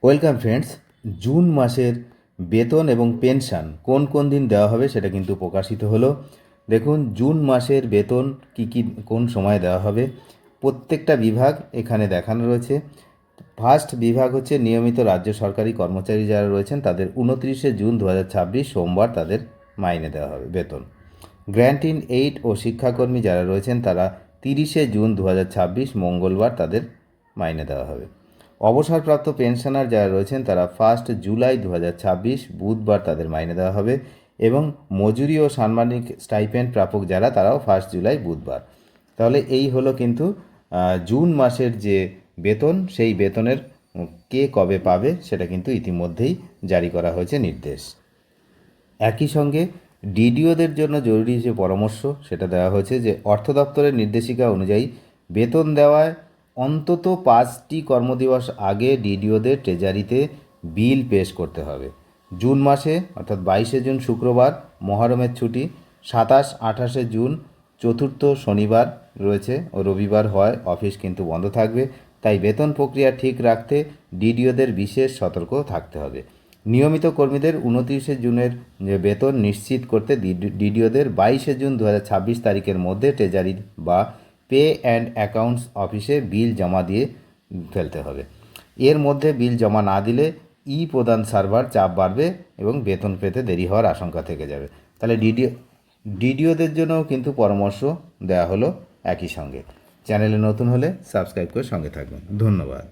Welcome friends. June মাসের বেতন এবং পেনশন কোন কোন দিন দেওয়া হবে সেটা কিন্তু প্রকাশিত হলো। দেখুন, জুন মাসের বেতন কী কোন সময় দেওয়া হবে প্রত্যেকটা বিভাগ এখানে দেখানো রয়েছে। ফার্স্ট বিভাগ হচ্ছে নিয়মিত রাজ্য সরকারি কর্মচারী যারা রয়েছেন তাদের 29শে জুন 2026 সোমবার তাদের মাইনে দেওয়া হবে বেতন। গ্র্যান্ট ইন এইড ও শিক্ষাকর্মী যারা রয়েছেন তারা 30শে জুন 2026 মঙ্গলবার তাদের মাইনে দেওয়া হবে। অবসরপ্রাপ্ত পেনশনার যারা রয়েছেন তারা 1 জুলাই 2026 বুধবার তাদের মাইনে দেওয়া হবে এবং মজুরি ও সাম্মানিক স্টাইপেন্ড প্রাপক যারা তারাও 1 জুলাই বুধবার। তাহলে এই হলো কিন্তু জুন মাসের যে বেতন, সেই বেতনের কে কবে পাবে সেটা কিন্তু ইতিমধ্যেই জারি করা হয়েছে নির্দেশ। একই সঙ্গে ডিডিওদের জন্য জরুরি যে পরামর্শ সেটা দেওয়া হয়েছে যে অর্থ দপ্তরের নির্দেশিকা অনুযায়ী বেতন দেওয়ায় অন্তত 5টি কর্মদিবস আগে ডিডিওদের ট্রেজারিতে বিল পেশ করতে হবে। জুন মাসে অর্থাৎ 22শে জুন শুক্রবার মহরমের ছুটি, 27-28শে জুন চতুর্থ শনিবার রয়েছে ও রবিবার হয়, অফিস কিন্তু বন্ধ থাকবে। তাই বেতন প্রক্রিয়া ঠিক রাখতে ডিডিওদের বিশেষ সতর্ক থাকতে হবে। নিয়মিত কর্মীদের 29শে জুনের যে বেতন নিশ্চিত করতে ডিডিওদের 22শে জুন 2026 তারিখের মধ্যে ট্রেজারি বা পে অ্যান্ড অ্যাকাউন্টস অফিসে বিল জমা দিয়ে ফেলতে হবে। এর মধ্যে বিল জমা না দিলে প্রদান সার্ভার চাপ বাড়বে এবং বেতন পেতে দেরি হওয়ার আশঙ্কা থেকে যাবে। তাহলে ডিডিওদের জন্যও কিন্তু পরামর্শ দেওয়া হলো একই সঙ্গে। চ্যানেলে নতুন হলে সাবস্ক্রাইব করে সঙ্গে থাকবেন। ধন্যবাদ।